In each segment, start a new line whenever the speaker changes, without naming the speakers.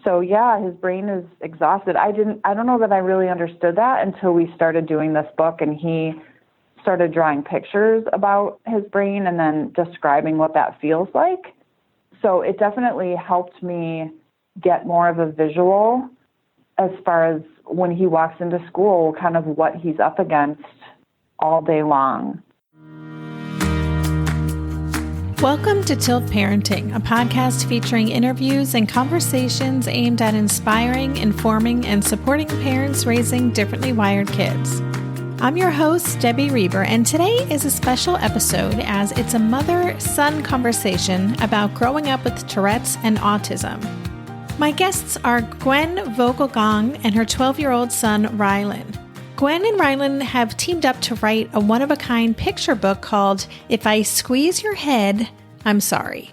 So yeah, his brain is exhausted. I don't know that I really understood that until we started doing this book and he started drawing pictures about his brain and then describing what that feels like. So it definitely helped me get more of a visual as far as when he walks into school, kind of what he's up against all day long.
Welcome to Tilt Parenting, a podcast featuring interviews and conversations aimed at inspiring, informing, and supporting parents raising differently wired kids. I'm your host, Debbie Reber, and today is a special episode as it's a mother-son conversation about growing up with Tourette's and autism. My guests are Gwen Vogelzang and her 12-year-old son, Rylan. Gwen and Rylan have teamed up to write a one-of-a-kind picture book called If I Squeeze Your Head, I'm Sorry.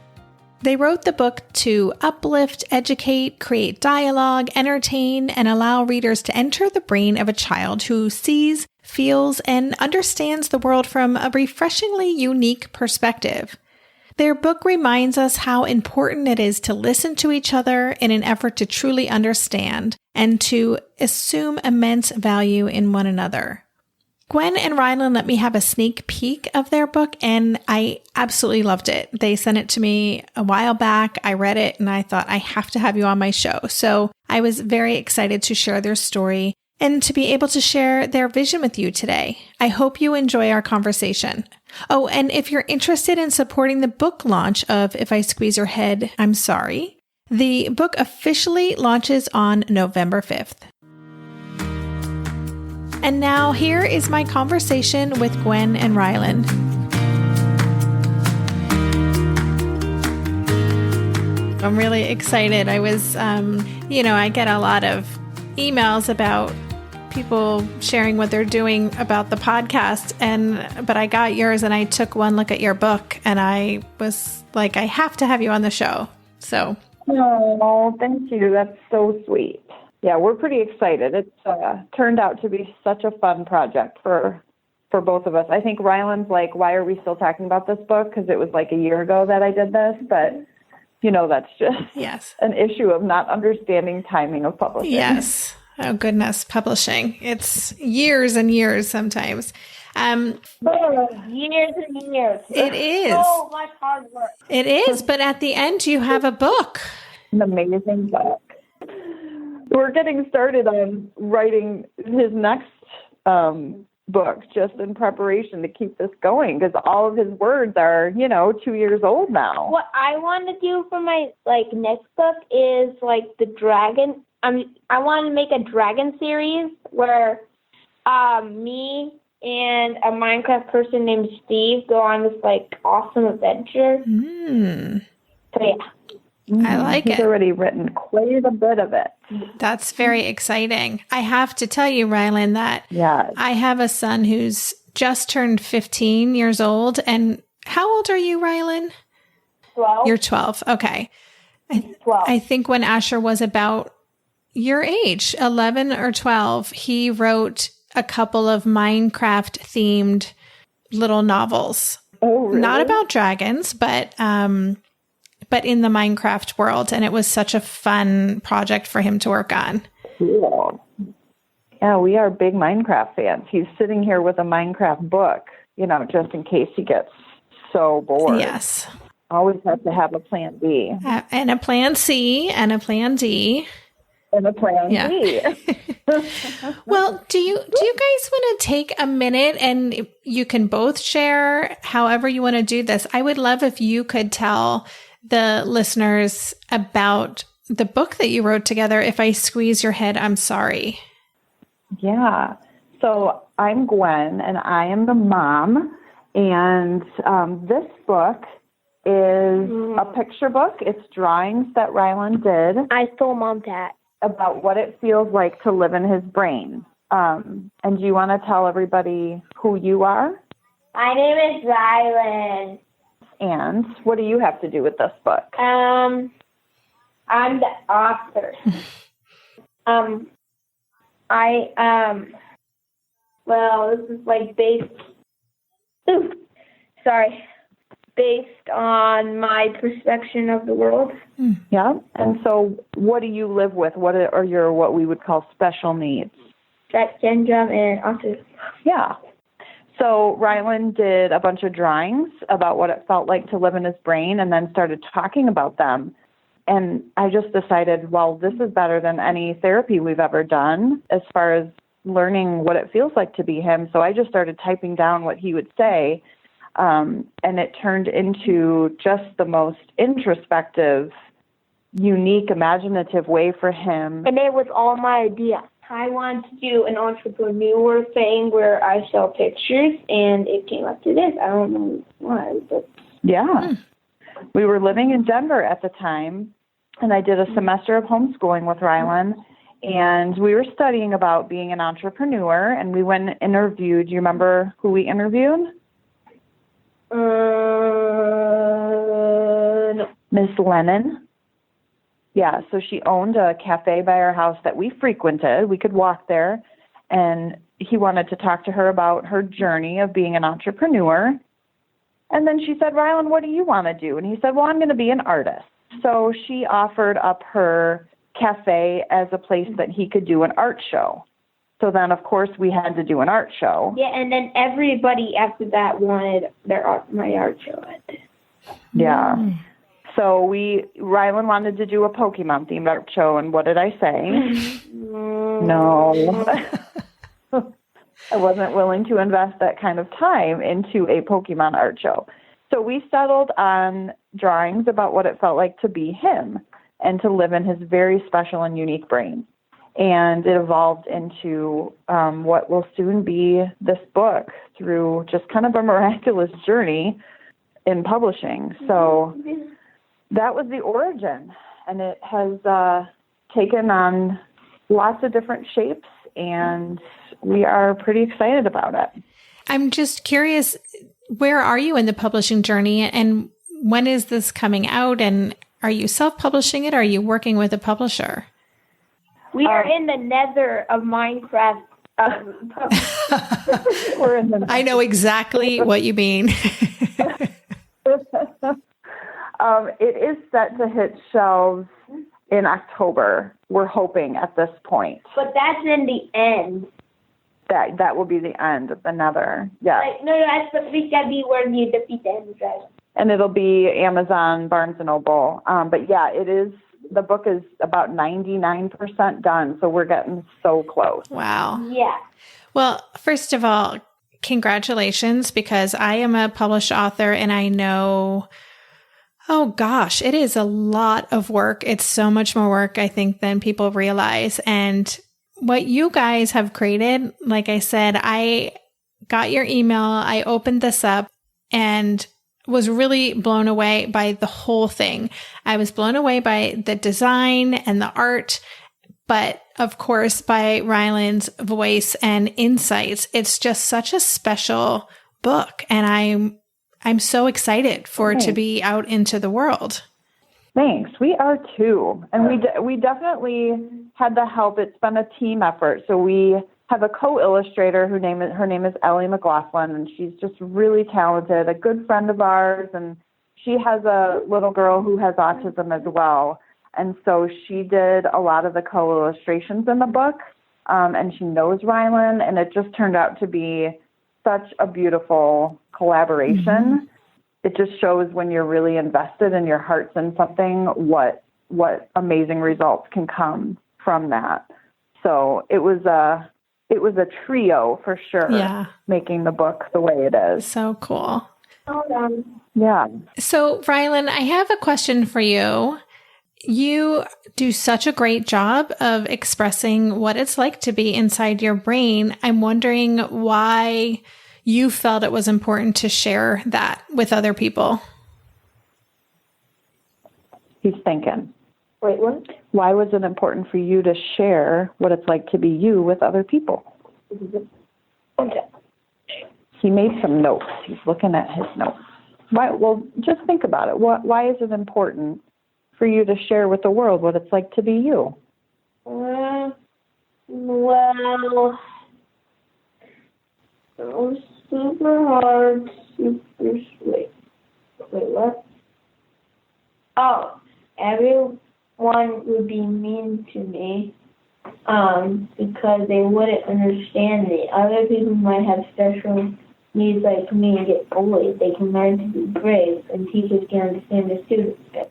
They wrote the book to uplift, educate, create dialogue, entertain, and allow readers to enter the brain of a child who sees, feels, and understands the world from a refreshingly unique perspective. Their book reminds us how important it is to listen to each other in an effort to truly understand and to assume immense value in one another. Gwen and Rylan let me have a sneak peek of their book, and I absolutely loved it. They sent it to me a while back. I read it, and I thought, I have to have you on my show. So I was very excited to share their story and to be able to share their vision with you today. I hope you enjoy our conversation. Oh, and if you're interested in supporting the book launch of If I Squeeze Your Head, I'm Sorry, the book officially launches on November 5th. And now here is my conversation with Gwen and Rylan. I'm really excited. I was, I get a lot of emails about people sharing what they're doing about the podcast, but I got yours and I took one look at your book and I was like, I have to have you on the show. So.
Oh, thank you. That's so sweet. Yeah, we're pretty excited. It's turned out to be such a fun project for both of us. I think Rylan's like, why are we still talking about this book? Because it was like a year ago that I did this, but that's just an issue of not understanding timing of publishing.
Yes. Oh, goodness. Publishing. It's years and years sometimes.
Years and years.
It is.
So much hard work.
It is. But at the end, you have a book.
An amazing book. We're getting started on writing his next book just in preparation to keep this going because all of his words are, 2 years old now.
What I want to do for my next book is the dragon. I want to make a dragon series where me and a Minecraft person named Steve go on this awesome adventure. So yeah.
I like it.
He's already written quite a bit of it.
That's very exciting. I have to tell you, Rylan, that I have a son who's just turned 15 years old. And how old are you, Rylan?
12.
You're 12. Okay.
12.
I think when Asher was about your age, 11 or 12, he wrote a couple of Minecraft-themed little novels.
Oh, really?
Not about dragons, but in the Minecraft world. And it was such a fun project for him to work on.
Cool. Yeah, we are big Minecraft fans. He's sitting here with a Minecraft book, just in case he gets so bored.
Yes.
Always have to have a plan B.
And a plan C and a plan D.
And a plan B.
Well, do you guys want to take a minute and you can both share however you want to do this? I would love if you could tell the listeners about the book that you wrote together, If I Squeeze Your Head, I'm Sorry.
Yeah. So I'm Gwen, and I am the mom. And this book is a picture book. It's drawings that Rylan did.
I stole Mom's hat.
About what it feels like to live in his brain. And do you want to tell everybody who you are?
My name is Rylan.
And what do you have to do with this book?
I'm the author. This is based. Ooh, sorry. based on my perception of the world.
Yeah. And so what do you live with? What are your, what we would call special needs?
That syndrome and autism.
Yeah. So Rylan did a bunch of drawings about what it felt like to live in his brain and then started talking about them. And I just decided, well, this is better than any therapy we've ever done as far as learning what it feels like to be him. So I just started typing down what he would say. And it turned into just the most introspective, unique, imaginative way for him.
And it was all my idea. I wanted to do an entrepreneur thing where I sell pictures, and it came up to this. I don't know why, but...
Yeah. We were living in Denver at the time, and I did a semester of homeschooling with Rylan, and we were studying about being an entrepreneur, and we went and interviewed. Do you remember who we interviewed?
No.
Miss Lennon. Yeah, so she owned a cafe by our house that we frequented. We could walk there, and he wanted to talk to her about her journey of being an entrepreneur. And then she said, Rylan, what do you want to do? And he said, well, I'm going to be an artist. So she offered up her cafe as a place that he could do an art show. So then, of course, we had to do an art show.
Yeah, and then everybody after that wanted my art show.
Yeah. So Rylan wanted to do a Pokemon-themed art show, and what did I say? No. I wasn't willing to invest that kind of time into a Pokemon art show. So we settled on drawings about what it felt like to be him and to live in his very special and unique brain. And it evolved into what will soon be this book through just kind of a miraculous journey in publishing. So that was the origin, and it has taken on lots of different shapes, and we are pretty excited about it.
I'm just curious, where are you in the publishing journey, and when is this coming out, and are you self-publishing it, or are you working with a publisher?
We are in the nether of Minecraft.
We're in the
I know exactly what you mean.
It is set to hit shelves in October. We're hoping at this point.
But that's in the end.
That will be the end of the nether. Yeah.
No, that's the big that be where you defeat the end, right?
And it'll be Amazon, Barnes & Noble. But yeah, it is. The book is about 99% done, so we're getting so close.
Wow.
Yeah.
Well, first of all, congratulations, because I am a published author and I know, oh gosh, it is a lot of work. It's so much more work, I think, than people realize. And what you guys have created, like I said, I got your email, I opened this up and was really blown away by the whole thing. I was blown away by the design and the art, but of course by Rylan's voice and insights. It's just such a special book, and I'm so excited for it to be out into the world.
Thanks. We are too. And we definitely had the help. It's been a team effort. So we have a co-illustrator her name is Ellie McLaughlin, and she's just really talented, a good friend of ours, and she has a little girl who has autism as well. And so she did a lot of the co-illustrations in the book, and she knows Rylan, and it just turned out to be such a beautiful collaboration. Mm-hmm. It just shows when you're really invested and your heart's in something, what amazing results can come from that. So it was a trio for sure, making the book the way it is.
So cool.
Yeah.
So Rylan, I have a question for you. You do such a great job of expressing what it's like to be inside your brain. I'm wondering why you felt it was important to share that with other people.
He's thinking.
Wait, what?
Why was it important for you to share what it's like to be you with other people?
Okay.
He made some notes. He's looking at his notes. Why? Well, just think about it. Why is it important for you to share with the world what it's like to be you?
Well, it was super hard, super sweet. Wait, what? Oh, everyone would be mean to me because they wouldn't understand me. Other people might have special needs like me and get bullied. They can learn to be brave, and teachers can understand the students better.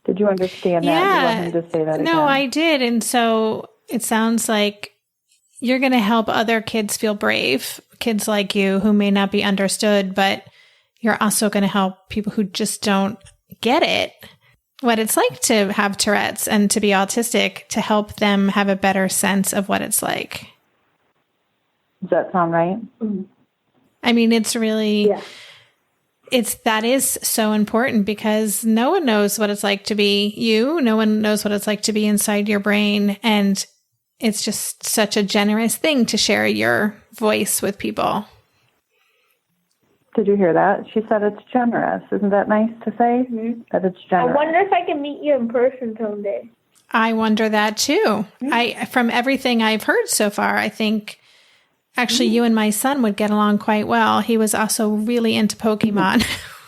Did you understand that?
Yeah.
Do you want him to say that again?
No, I did. And so it sounds like you're going to help other kids feel brave, kids like you who may not be understood, but you're also going to help people who just don't get it, what it's like to have Tourette's and to be autistic, to help them have a better sense of what it's like.
Does that sound right?
Mm-hmm.
I mean, it's really...
Yeah.
That is so important because no one knows what it's like to be you. No one knows what it's like to be inside your brain. And it's just such a generous thing to share your voice with people.
Did you hear that? She said it's generous. Isn't that nice to say? Mm-hmm. That it's generous.
I wonder if I can meet you in person someday.
I wonder that too. From everything I've heard so far, I think actually you and my son would get along quite well. He was also really into Pokemon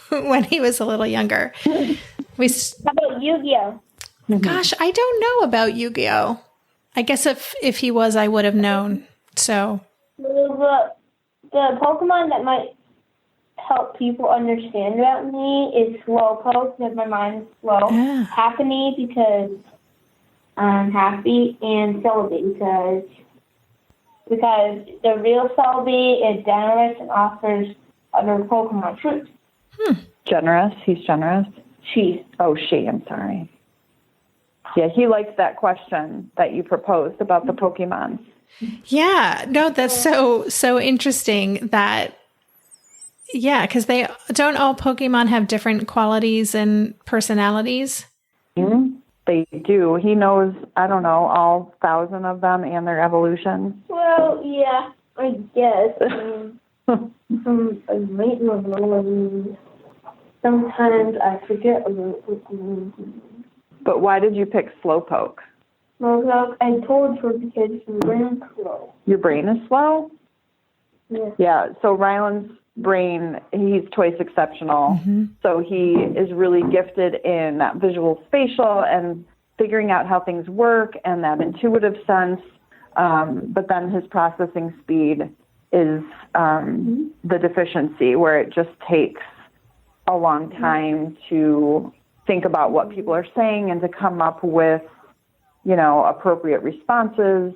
when he was a little younger.
How about Yu-Gi-Oh?
Gosh, I don't know about Yu-Gi-Oh. I guess if he was, I would have known. So
The Pokemon that might help people understand about me is Slowpoke, because my mind is slow.
Yeah.
Happy because I'm happy, and Celebi because the real Celebi is generous and offers other Pokemon fruit.
Generous? He's generous?
She.
Oh, she. I'm sorry. Yeah, he likes that question that you proposed about the Pokemon.
yeah, no, that's so interesting that, yeah, because they don't all Pokemon have different qualities and personalities.
Mm-hmm. They do. He knows, I don't know, all 1,000 of them and their evolutions.
Well, yeah, I guess. Sometimes I forget about Pokemon.
But why did you pick Slowpoke?
Well, I told her because your brain is slow.
Your brain is slow?
Yeah.
Yeah, so Rylan's brain, he's twice exceptional. Mm-hmm. So he is really gifted in that visual spatial and figuring out how things work and that intuitive sense. But then his processing speed is the deficiency, where it just takes a long time to think about what people are saying and to come up with, appropriate responses.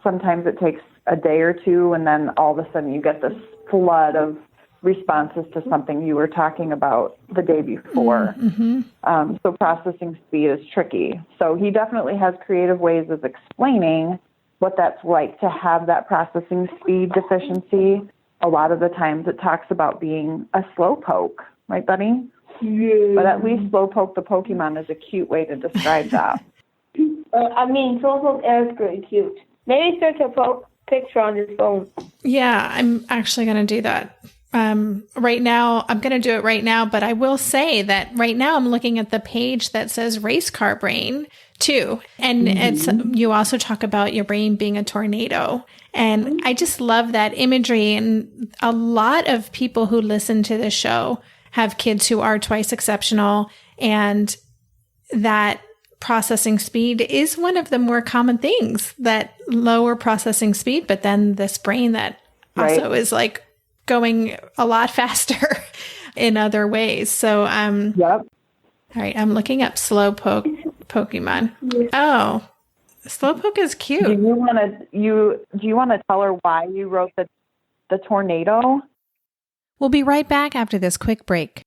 Sometimes it takes a day or two, and then all of a sudden you get this flood of responses to something you were talking about the day before. Mm-hmm. So processing speed is tricky. So he definitely has creative ways of explaining what that's like to have that processing speed deficiency. A lot of the times it talks about being a slowpoke, right, Bunny?
Yeah.
But at least Slowpoke the Pokemon is a cute way to describe that.
Slowpoke is pretty cute. Maybe search a picture on his phone.
Yeah, I'm actually going to do that. Right now, I'm going to do it right now, but I will say that right now I'm looking at the page that says race car brain too. And it's, you also talk about your brain being a tornado. And I just love that imagery. And a lot of people who listen to this show have kids who are twice exceptional, and that processing speed is one of the more common things, that lower processing speed, but then this brain that also is like going a lot faster in other ways. So,
Yep.
All right, I'm looking up Slowpoke Pokemon. Oh, Slowpoke is cute.
Do you want to tell her why you wrote the tornado?
We'll be right back after this quick break.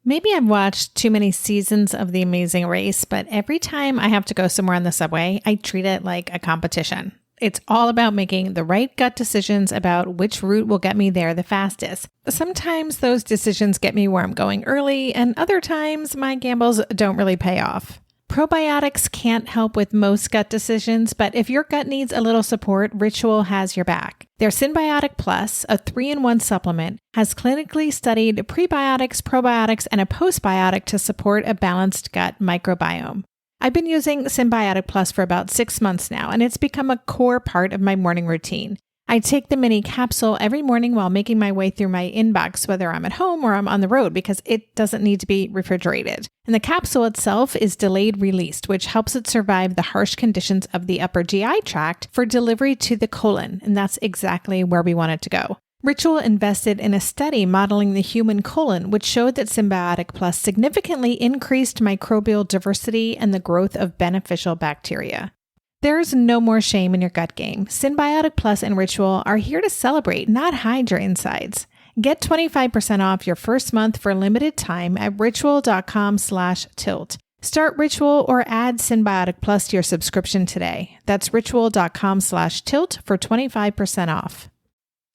Maybe I've watched too many seasons of The Amazing Race, but every time I have to go somewhere on the subway, I treat it like a competition. It's all about making the right gut decisions about which route will get me there the fastest. Sometimes those decisions get me where I'm going early, and other times my gambles don't really pay off. Probiotics can't help with most gut decisions, but if your gut needs a little support, Ritual has your back. Their Synbiotic Plus, a 3-in-1 supplement, has clinically studied prebiotics, probiotics, and a postbiotic to support a balanced gut microbiome. I've been using Synbiotic Plus for about 6 months now, and it's become a core part of my morning routine. I take the mini capsule every morning while making my way through my inbox, whether I'm at home or I'm on the road, because it doesn't need to be refrigerated. And the capsule itself is delayed released, which helps it survive the harsh conditions of the upper GI tract for delivery to the colon. And that's exactly where we want it to go. Ritual invested in a study modeling the human colon, which showed that Symbiotic Plus significantly increased microbial diversity and the growth of beneficial bacteria. There's no more shame in your gut game. Symbiotic Plus and Ritual are here to celebrate, not hide your insides. Get 25% off your first month for a limited time at ritual.com/tilt. Start Ritual or add Symbiotic Plus to your subscription today. That's ritual.com/tilt for 25% off.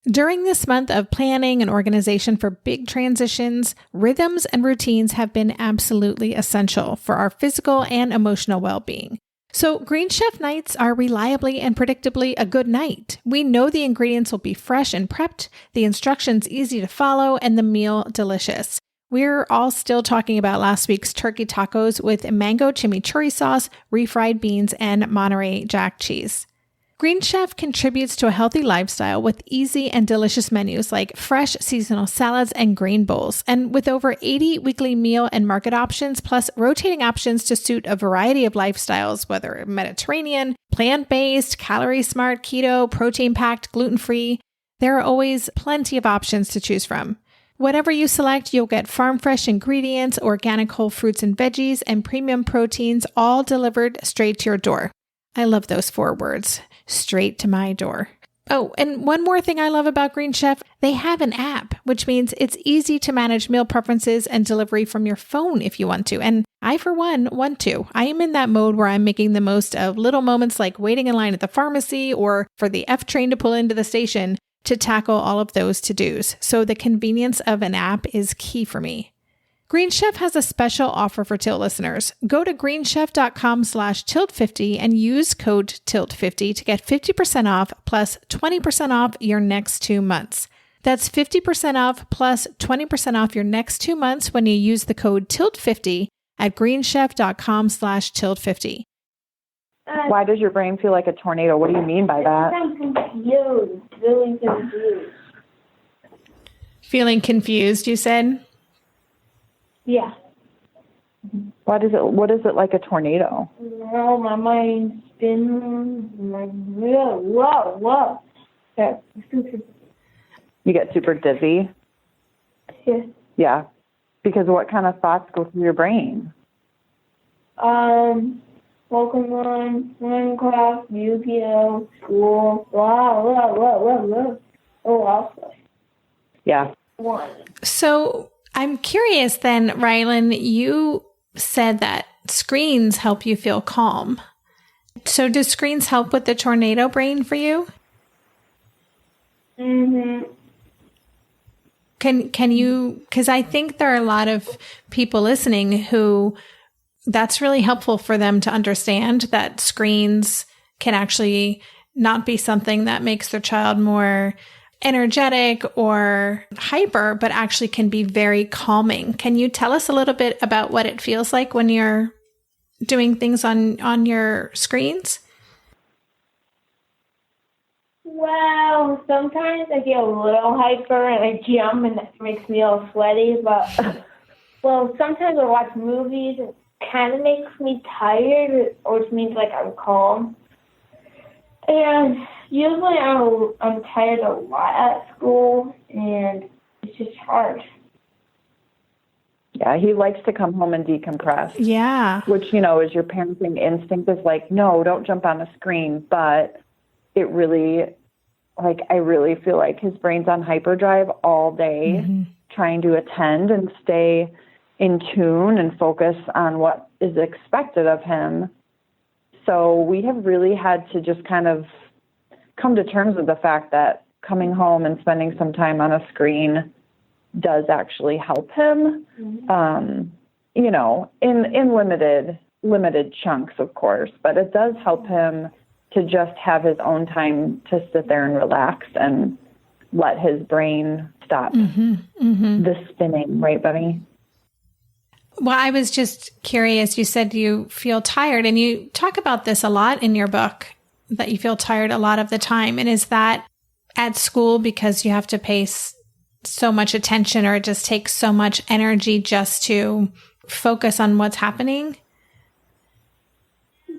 During this month of planning and organization for big transitions, rhythms and routines have been absolutely essential for our physical and emotional well-being. So Green Chef nights are reliably and predictably a good night. We know the ingredients will be fresh and prepped, the instructions easy to follow, and the meal delicious. We're all still talking about last week's turkey tacos with mango chimichurri sauce, refried beans, and Monterey Jack cheese. Green Chef contributes to a healthy lifestyle with easy and delicious menus like fresh seasonal salads and grain bowls, and with over 80 weekly meal and market options, plus rotating options to suit a variety of lifestyles, whether Mediterranean, plant-based, calorie-smart, keto, protein-packed, gluten-free. There are always plenty of options to choose from. Whatever you select, you'll get farm-fresh ingredients, organic whole fruits and veggies, and premium proteins, all delivered straight to your door. I love those 4 words. Straight to my door. Oh, and one more thing I love about Green Chef, they have an app, which means it's easy to manage meal preferences and delivery from your phone if you want to. And I, for one, want to. I am in that mode where I'm making the most of little moments like waiting in line at the pharmacy or for the F train to pull into the station to tackle all of those to-dos. So the convenience of an app is key for me. Green Chef has a special offer for Tilt listeners. Go to greenchef.com/tilt50 and use code TILT50 to get 50% off plus 20% off your next 2 months. That's 50% off plus 20% off your next 2 months when you use the code TILT50 at greenchef.com/tilt50.
Why does your brain feel like a tornado? What do you mean by that?
I'm confused, really confused.
Feeling confused, you said?
Yeah.
What is it like a tornado?
No, my mind's spinning. Whoa. Yeah.
You get super dizzy?
Yeah.
Yeah. Because what kind of thoughts go through your brain?
Pokemon, Minecraft, Yu-Gi-Oh, school, blah. Oh, also.
Yeah.
One.
So I'm curious then, Rylan, you said that screens help you feel calm. So do screens help with the tornado brain for you?
Mm-hmm.
Can you, because I think there are a lot of people listening who that's really helpful for them to understand that screens can actually not be something that makes their child more energetic or hyper, but actually can be very calming. Can you tell us a little bit about what it feels like when you're doing things on your screens?
Well, sometimes I get a little hyper and I jump and it makes me all sweaty, but well, sometimes I watch movies and it kind of makes me tired, or it means like I'm calm. And usually I'm tired a lot at school, and it's just hard.
Yeah, he likes to come home and decompress.
Yeah.
Which, is your parenting instinct is like, no, don't jump on a screen. But it really, I really feel like his brain's on hyperdrive all day, trying to attend and stay in tune and focus on what is expected of him. So we have really had to just kind of come to terms with the fact that coming home and spending some time on a screen does actually help him, in limited chunks, of course, but it does help him to just have his own time to sit there and relax and let his brain stop the spinning, right, Bunny?
Well, I was just curious. You said you feel tired, and you talk about this a lot in your book, that you feel tired a lot of the time. And is that at school because you have to pay so much attention, or it just takes so much energy just to focus on what's happening?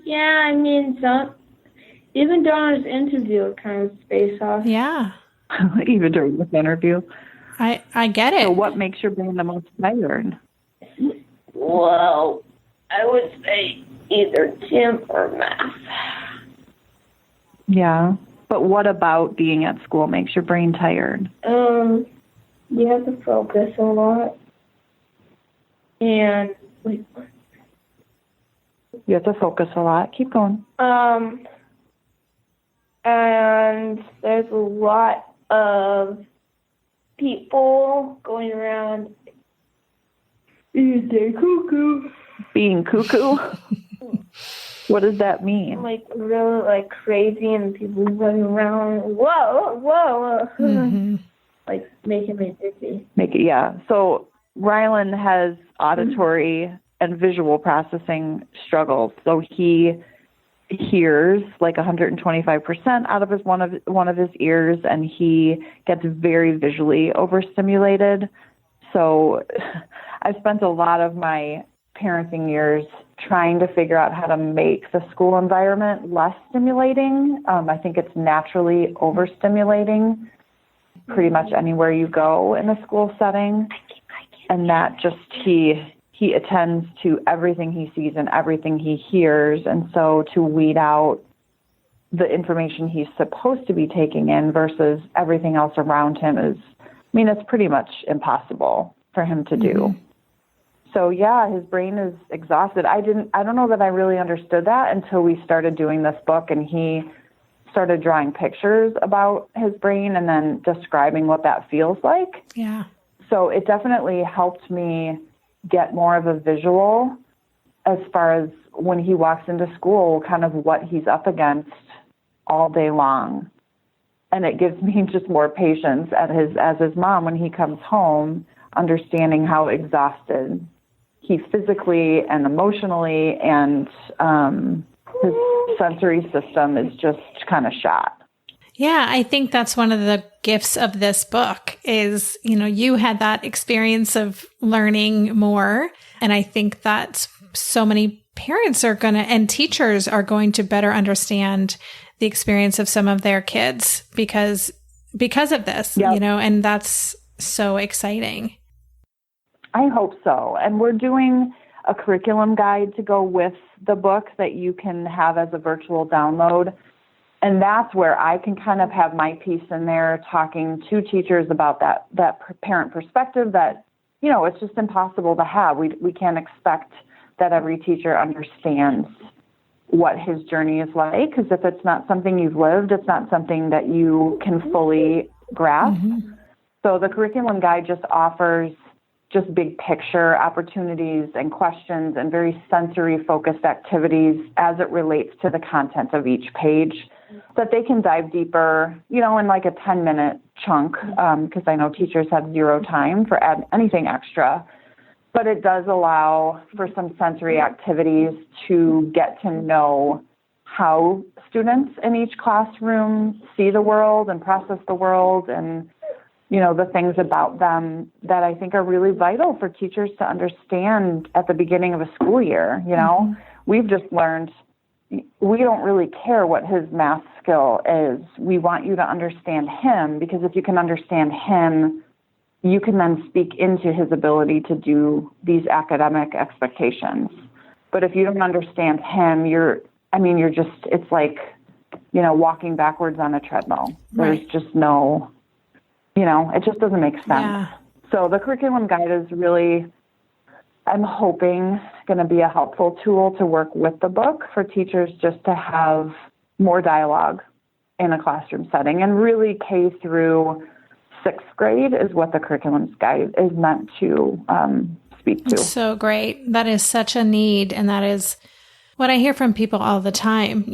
Yeah, I mean, even during this interview, it kind of spaced off.
Yeah.
Even during this interview.
I get it.
So what makes your brain the most tired?
Well, I would say either gym or math.
Yeah. But what about being at school makes your brain tired?
You have to focus a lot. And
you have to focus a lot. Keep going.
And there's a lot of people going around being cuckoo.
Being cuckoo? What does that mean?
Like really like crazy, and people running around. Whoa.
Mm-hmm.
Like making me dizzy.
Yeah. So Rylan has auditory and visual processing struggles. So he hears like 125% out of one of his ears, and he gets very visually overstimulated. So I've spent a lot of my parenting years trying to figure out how to make the school environment less stimulating. I think it's naturally overstimulating pretty much anywhere you go in a school setting. And that just, he attends to everything he sees and everything he hears. And so to weed out the information he's supposed to be taking in versus everything else around him it's pretty much impossible for him to do. Mm-hmm. So yeah, his brain is exhausted. I don't know that I really understood that until we started doing this book, and he started drawing pictures about his brain and then describing what that feels like.
Yeah.
So it definitely helped me get more of a visual as far as when he walks into school, kind of what he's up against all day long. And it gives me just more patience as his mom when he comes home, understanding how exhausted he physically and emotionally, and his sensory system is just kind of shot.
Yeah, I think that's one of the gifts of this book is, you had that experience of learning more. And I think that so many parents and teachers are going to better understand the experience of some of their kids because of this,
yep.
And that's so exciting.
I hope so. And we're doing a curriculum guide to go with the book that you can have as a virtual download. And that's where I can kind of have my piece in there, talking to teachers about that parent perspective that, it's just impossible to have. We can't expect that every teacher understands what his journey is like, because if it's not something you've lived, it's not something that you can fully grasp. Mm-hmm. So the curriculum guide just offers just big picture opportunities and questions and very sensory focused activities as it relates to the content of each page, that they can dive deeper, in like a 10-minute chunk, because I know teachers have zero time for anything extra. But it does allow for some sensory activities to get to know how students in each classroom see the world and process the world, and the things about them that I think are really vital for teachers to understand at the beginning of a school year. Mm-hmm. We've just learned we don't really care what his math skill is. We want you to understand him, because if you can understand him, you can then speak into his ability to do these academic expectations. But if you don't understand him, it's like, walking backwards on a treadmill. There's just no, it just doesn't make sense. Yeah. So the curriculum guide is really, I'm hoping, going to be a helpful tool to work with the book for teachers just to have more dialogue in a classroom setting. And really K through 6th grade is what the curriculum guide is meant to speak to.
So great. That is such a need. And that is what I hear from people all the time,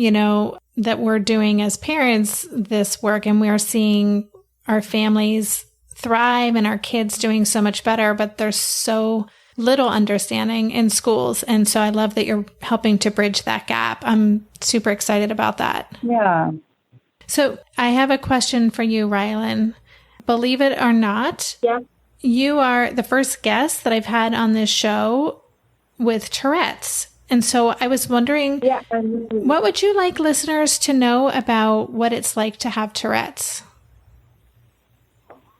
that we're doing as parents this work, and we are seeing our families thrive and our kids doing so much better, but there's so little understanding in schools. And so I love that you're helping to bridge that gap. I'm super excited about that.
Yeah.
So I have a question for you, Rylan. Believe it or not,
Yeah.
you are the first guest that I've had on this show with Tourette's. And so I was wondering, what would you like listeners to know about what it's like to have Tourette's?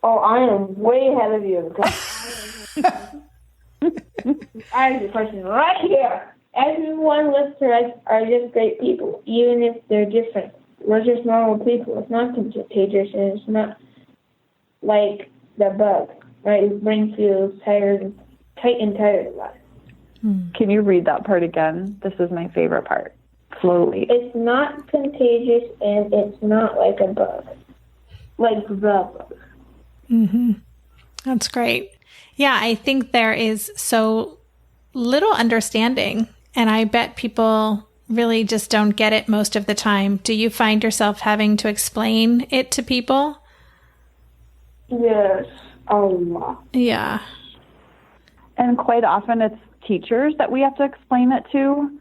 Oh, I am way ahead of you. I have the question right here. Everyone with Tourette's are just great people, even if they're different. We're just normal people. It's not contagious, and it's not like the bug, right? His brain feels tight and tired a lot.
Can you read that part again? This is my favorite part. Slowly.
It's not contagious, and it's not like a bug. Like the bug.
Mm-hmm. That's great. Yeah, I think there is so little understanding, and I bet people really just don't get it most of the time. Do you find yourself having to explain it to people?
Yes, a lot.
Yeah.
And quite often it's teachers that we have to explain it to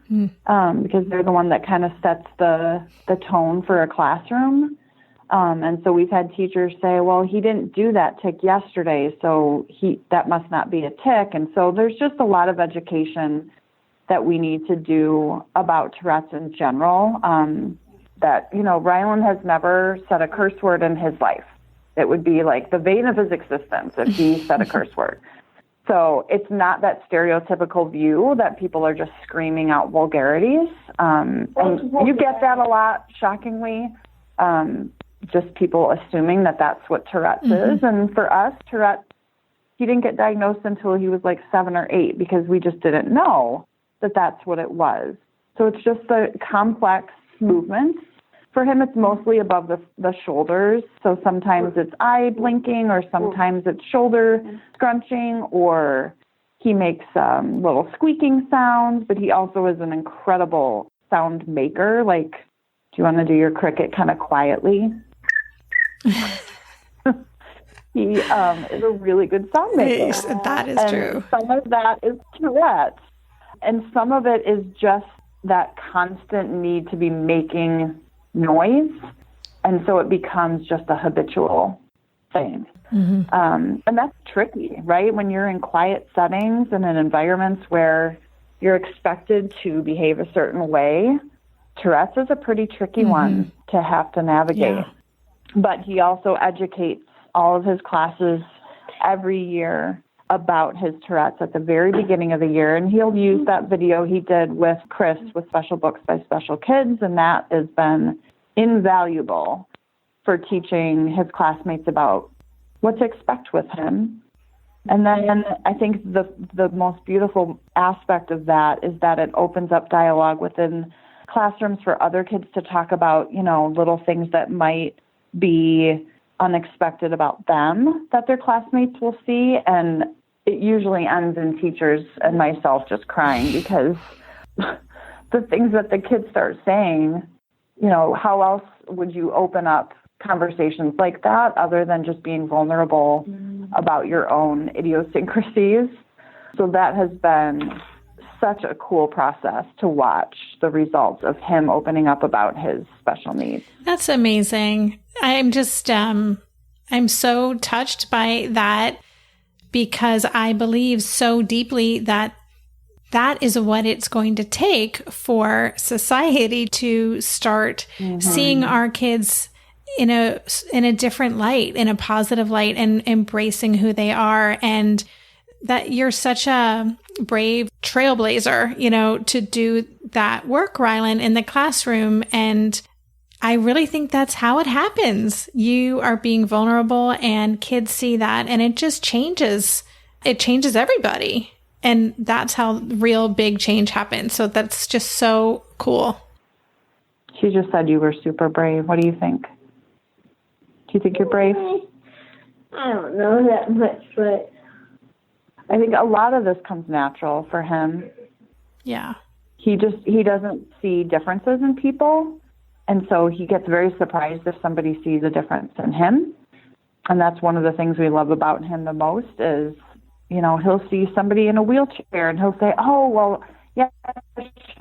because they're the one that kind of sets the tone for a classroom. And so we've had teachers say, well, he didn't do that tic yesterday, so that must not be a tic. And so there's just a lot of education that we need to do about Tourette's in general. That, Rylan has never said a curse word in his life. It would be like the bane of his existence if he said a curse word. So it's not that stereotypical view that people are just screaming out vulgarities. And you get that a lot, shockingly. Just people assuming that that's what Tourette's is. And for us, Tourette's, he didn't get diagnosed until he was like 7 or 8 because we just didn't know that that's what it was. So it's just the complex movements. For him, it's mostly above the shoulders. So sometimes it's eye blinking, or sometimes it's shoulder scrunching, or he makes little squeaking sounds, but he also is an incredible sound maker. Like, do you want to do your cricket kind of quietly? He is a really good sound maker.
Yes, that is true.
Some of that is Tourette, and some of it is just that constant need to be making noise, and so it becomes just a habitual thing. And that's tricky, right? When you're in quiet settings and in environments where you're expected to behave a certain way, Tourette's is a pretty tricky one to have to navigate. Yeah. But he also educates all of his classes every year about his Tourette's at the very beginning of the year, and he'll use that video he did with Chris with Special Books by Special Kids, and that has been invaluable for teaching his classmates about what to expect with him. And then I think the most beautiful aspect of that is that it opens up dialogue within classrooms for other kids to talk about, little things that might be unexpected about them that their classmates will see. And it usually ends in teachers and myself just crying because the things that the kids start saying, how else would you open up conversations like that other than just being vulnerable about your own idiosyncrasies? So that has been such a cool process to watch the results of him opening up about his special needs.
That's amazing. I'm just, I'm so touched by that because I believe so deeply that that is what it's going to take for society to start seeing our kids in a different light, in a positive light, and embracing who they are. And that you're such a brave trailblazer, to do that work, Rylan, in the classroom. And I really think that's how it happens. You are being vulnerable and kids see that, and it just changes. It changes everybody. And that's how real big change happens. So that's just so cool.
She just said you were super brave. What do you think? Do you think you're brave?
I don't know that much, but
I think a lot of this comes natural for him.
Yeah.
He doesn't see differences in people. And so he gets very surprised if somebody sees a difference in him. And that's one of the things we love about him the most is, he'll see somebody in a wheelchair and he'll say, oh, well, yeah,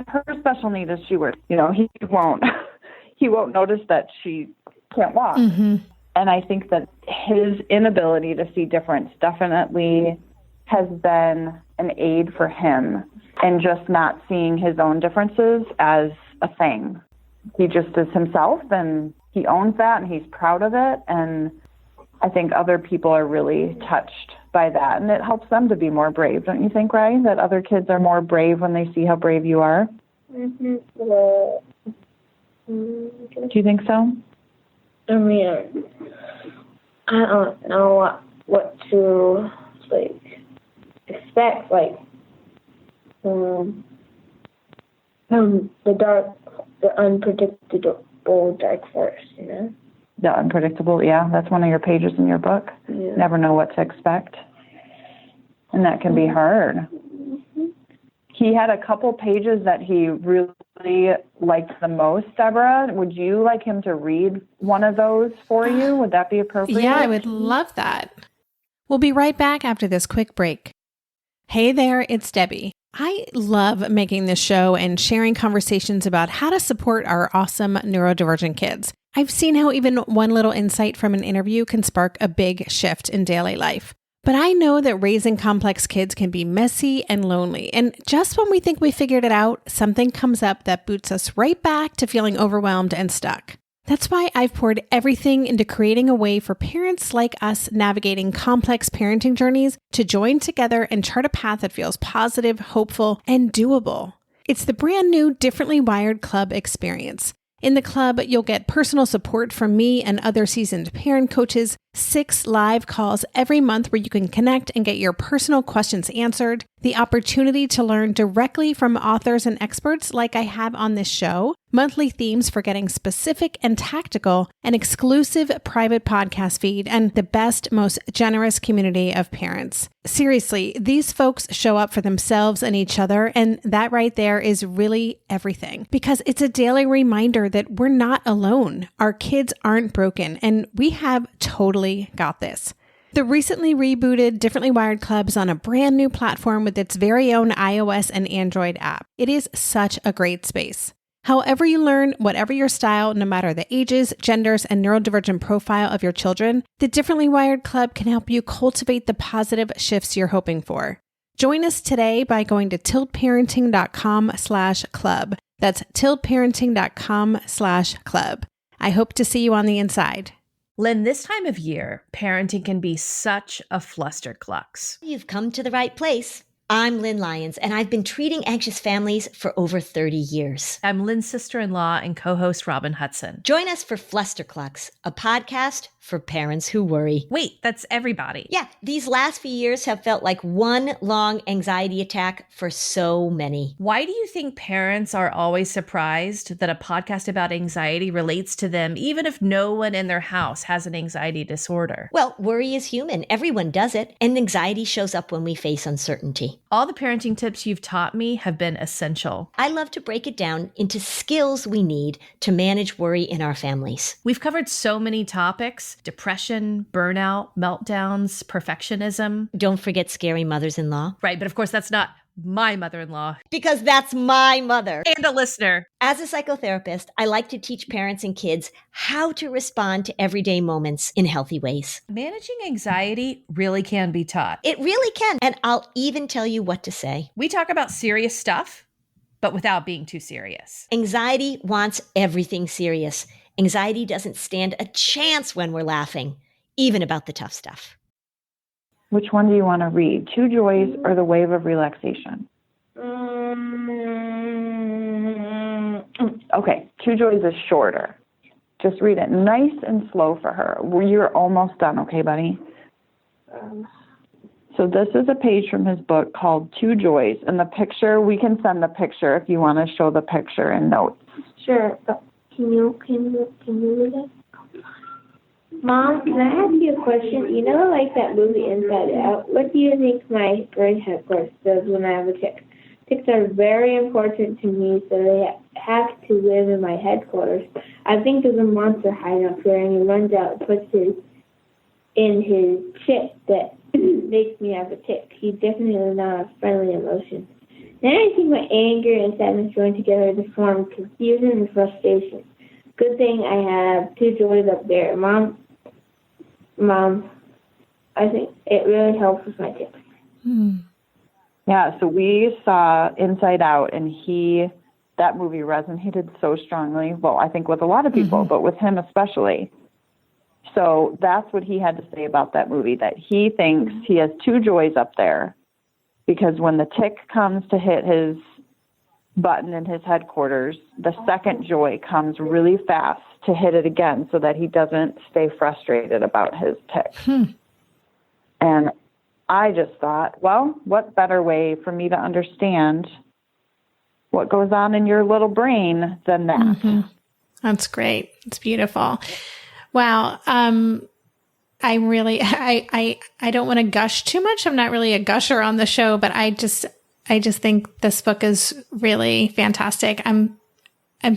her special need is she wears. He won't notice that she can't walk.
Mm-hmm.
And I think that his inability to see difference definitely has been an aid for him in just not seeing his own differences as a thing. He just is himself, and he owns that, and he's proud of it. And I think other people are really touched by that, and it helps them to be more brave. Don't you think, Ryan, that other kids are more brave when they see how brave you are?
Mm-hmm.
Do you think so?
I mean, I don't know what to, expect, the unpredictable dark forest,
The unpredictable, yeah. That's one of your pages in your book.
Yeah.
Never know what to expect. And that can be hard.
Mm-hmm.
He had a couple pages that he really liked the most, Deborah. Would you like him to read one of those for you? Would that be appropriate?
Yeah, I would love that. We'll be right back after this quick break. Hey there, it's Debbie. I love making this show and sharing conversations about how to support our awesome neurodivergent kids. I've seen how even one little insight from an interview can spark a big shift in daily life. But I know that raising complex kids can be messy and lonely. And just when we think we figured it out, something comes up that boots us right back to feeling overwhelmed and stuck. That's why I've poured everything into creating a way for parents like us navigating complex parenting journeys to join together and chart a path that feels positive, hopeful, and doable. It's the brand new Differently Wired Club experience. In the club, you'll get personal support from me and other seasoned parent coaches, 6 live calls every month where you can connect and get your personal questions answered, the opportunity to learn directly from authors and experts like I have on this show, monthly themes for getting specific and tactical, an exclusive private podcast feed, and the best, most generous community of parents. Seriously, these folks show up for themselves and each other, and that right there is really everything. Because it's a daily reminder that we're not alone. Our kids aren't broken, and we have totally got this. The recently rebooted Differently Wired Club is on a brand new platform with its very own iOS and Android app. It is such a great space. However you learn, whatever your style, no matter the ages, genders, and neurodivergent profile of your children, the Differently Wired Club can help you cultivate the positive shifts you're hoping for. Join us today by going to tiltparenting.com/club. That's tiltparenting.com/club. I hope to see you on the inside.
Lynn, this time of year, parenting can be such a flusterclux.
You've come to the right place. I'm Lynn Lyons, and I've been treating anxious families for over 30 years.
I'm Lynn's sister-in-law and co-host Robin Hudson.
Join us for Flusterclux, a podcast for parents who worry.
Wait, that's everybody.
Yeah, these last few years have felt like one long anxiety attack for so many.
Why do you think parents are always surprised that a podcast about anxiety relates to them, even if no one in their house has an anxiety disorder?
Well, worry is human. Everyone does it, and anxiety shows up when we face uncertainty.
All the parenting tips you've taught me have been essential.
I love to break it down into skills we need to manage worry in our families.
We've covered so many topics: depression, burnout, meltdowns, perfectionism.
Don't forget scary mothers-in-law.
Right, but of course that's not my mother-in-law.
Because that's my mother.
And a listener.
As a psychotherapist, I like to teach parents and kids how to respond to everyday moments in healthy ways.
Managing anxiety really can be taught.
It really can. And I'll even tell you what to say.
We talk about serious stuff, but without being too serious.
Anxiety wants everything serious. Anxiety doesn't stand a chance when we're laughing, even about the tough stuff.
Which one do you want to read? Two Joys or The Wave of Relaxation? Okay, Two Joys is shorter. Just read it nice and slow for her. You're almost done, okay, buddy? So this is a page from his book called Two Joys. And the picture, we can send the picture if you want to show the picture in notes.
Sure, but can you read it? Mom, can I ask you a question? You know, like that movie Inside Out, what do you think my brain headquarters does when I have a tic? Tics are very important to me, so they have to live in my headquarters. I think there's a monster hiding up here, and he runs out and puts his in his chip that makes me have a tic. He's definitely not a friendly emotion. Then I think my anger and sadness join together to form confusion and frustration. good thing I have 2 joys up there. Mom, I think it really helps with my tics.
Yeah, so we saw Inside Out, and that movie resonated so strongly. Well, I think with a lot of people, but with him especially. So that's what he had to say about that movie, that he thinks he has 2 joys up there, because when the tic comes to hit his button in his headquarters, the second joy comes really fast to hit it again so that he doesn't stay frustrated about his tics. And I just thought, well, what better way for me to understand what goes on in your little brain than that?
That's great. It's beautiful. Wow. I really, I don't want to gush too much. I'm not really a gusher on the show, but I just think this book is really fantastic. I'm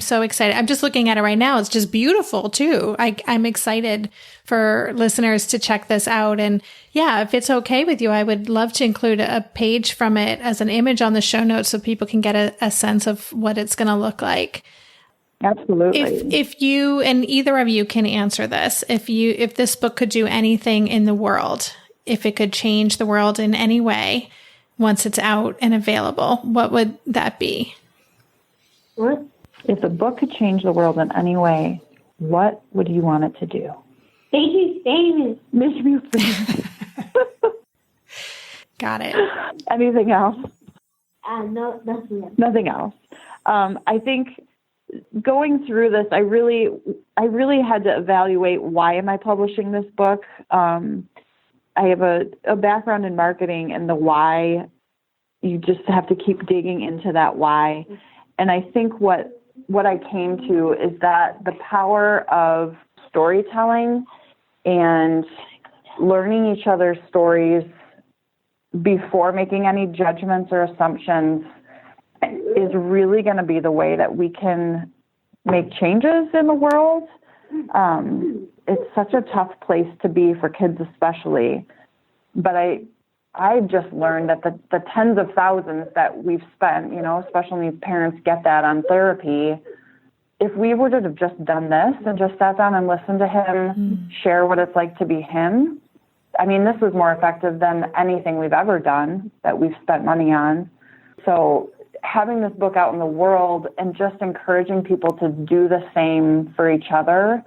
so excited. I'm just looking at it right now. It's just beautiful too. I'm excited for listeners to check this out. And yeah, if it's okay with you, I would love to include a page from it as an image on the show notes so people can get a sense of what it's going to look like.
Absolutely.
If you and either of you can answer this, if this book could do anything in the world, if it could change the world in any way once it's out and available, what would that be?
What?
If a book could change the world in any way, what would you want it to do?
Make you famous.
Make me famous.
Got it.
Anything else?
No, nothing else.
Nothing else. I think going through this, I really had to evaluate, why am I publishing this book? I have a background in marketing, and the why, you just have to keep digging into that why. And I think what I came to is that the power of storytelling and learning each other's stories before making any judgments or assumptions is really going to be the way that we can make changes in the world. It's such a tough place to be for kids especially. But I just learned that the tens of thousands that we've spent, special needs parents get that on therapy. If we would have just done this and just sat down and listened to him share what it's like to be him, I mean, this was more effective than anything we've ever done that we've spent money on. So having this book out in the world and just encouraging people to do the same for each other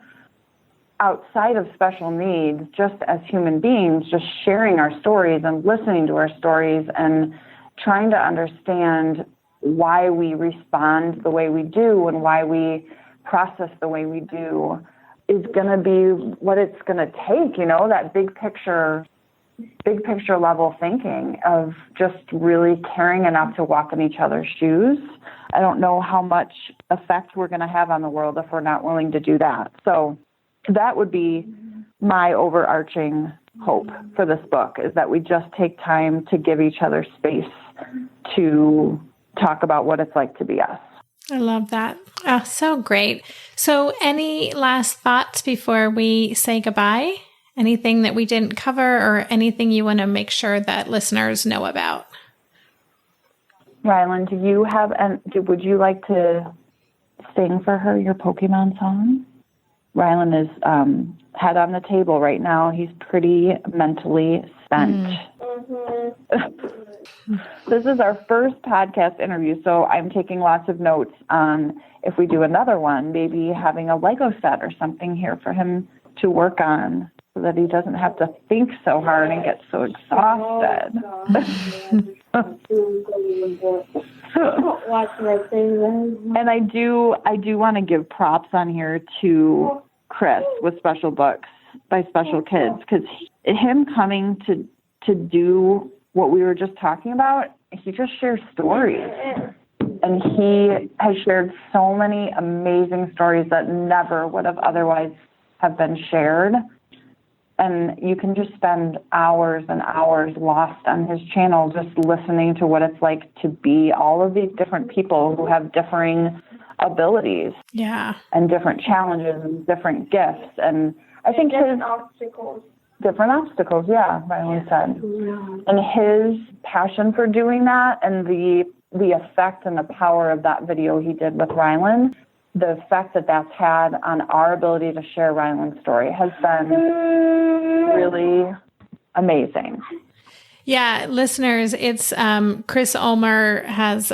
outside of special needs, just as human beings, just sharing our stories and listening to our stories and trying to understand why we respond the way we do and why we process the way we do is going to be what it's going to take, that big picture level thinking of just really caring enough to walk in each other's shoes. I don't know how much effect we're going to have on the world if we're not willing to do that. So that would be my overarching hope for this book, is that we just take time to give each other space to talk about what it's like to be us.
I love that. Oh, so great. So any last thoughts before we say goodbye? Anything that we didn't cover or anything you want to make sure that listeners know about?
Rylan, would you like to sing for her your Pokemon song? Rylan is head on the table right now. He's pretty mentally spent. This is our first podcast interview, so I'm taking lots of notes on if we do another one, maybe having a Lego set or something here for him to work on so that he doesn't have to think so hard and get so exhausted. And I do want to give props on here to Chris with Special Books by Special Kids, because him coming to do what we were just talking about, he just shares stories. And he has shared so many amazing stories that never would have otherwise have been shared. And you can just spend hours and hours lost on his channel just listening to what it's like to be all of these different people who have differing abilities.
Yeah.
And different challenges and different gifts. And I think
different obstacles.
Different obstacles, yeah, Rylan said. And his passion for doing that and the effect and the power of that video he did with Rylan the effect that that's had on our ability to share Rylan's story has been really amazing.
Yeah, listeners, it's Chris Ulmer has,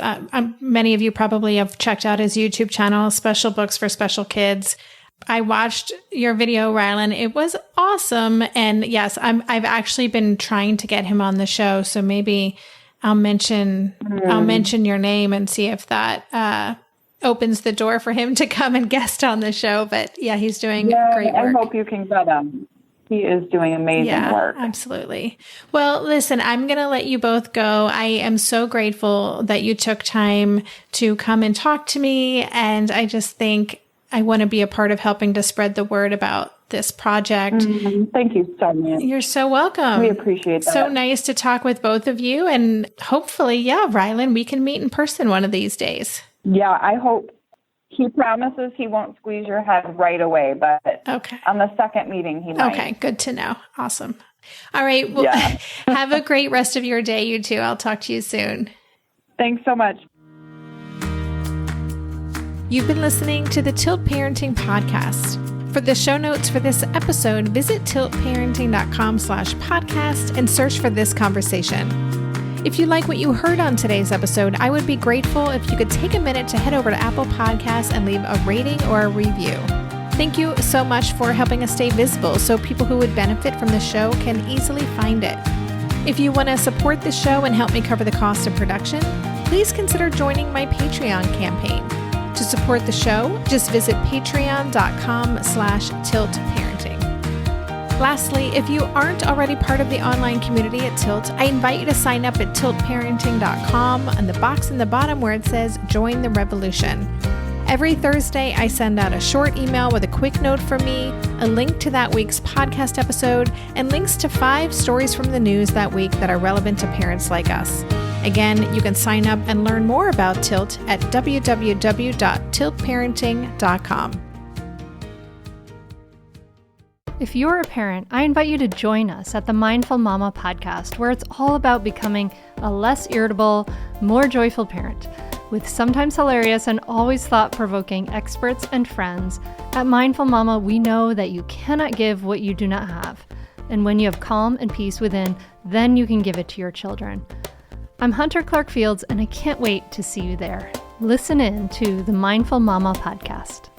many of you probably have checked out his YouTube channel, Special Books for Special Kids. I watched your video, Rylan. It was awesome. And yes, I've actually been trying to get him on the show. So maybe I'll mention your name and see if that opens the door for him to come and guest on the show. But yeah, he's doing great work.
I hope you can get him. He is doing amazing work.
Absolutely. Well, listen, I'm going to let you both go. I am so grateful that you took time to come and talk to me. And I just think I want to be a part of helping to spread the word about this project.
Thank you so much.
You're so welcome.
We appreciate that.
So nice to talk with both of you. And hopefully, Rylan, we can meet in person one of these days.
Yeah, I hope. He promises he won't squeeze your head right away, but on the second meeting, he might.
Okay, good to know. Awesome. All right. Well, have a great rest of your day, you two. I'll talk to you soon.
Thanks so much.
You've been listening to the Tilt Parenting Podcast. For the show notes for this episode, visit tiltparenting.com/podcast and search for this conversation. If you like what you heard on today's episode, I would be grateful if you could take a minute to head over to Apple Podcasts and leave a rating or a review. Thank you so much for helping us stay visible so people who would benefit from the show can easily find it. If you want to support the show and help me cover the cost of production, please consider joining my Patreon campaign. To support the show, just visit patreon.com/tiltparenting. Lastly, if you aren't already part of the online community at Tilt, I invite you to sign up at tiltparenting.com on the box in the bottom where it says Join the Revolution. Every Thursday, I send out a short email with a quick note from me, a link to that week's podcast episode, and links to 5 stories from the news that week that are relevant to parents like us. Again, you can sign up and learn more about Tilt at www.tiltparenting.com.
If you're a parent, I invite you to join us at the Mindful Mama podcast, where it's all about becoming a less irritable, more joyful parent. With sometimes hilarious and always thought-provoking experts and friends, at Mindful Mama, we know that you cannot give what you do not have. And when you have calm and peace within, then you can give it to your children. I'm Hunter Clark Fields, and I can't wait to see you there. Listen in to the Mindful Mama podcast.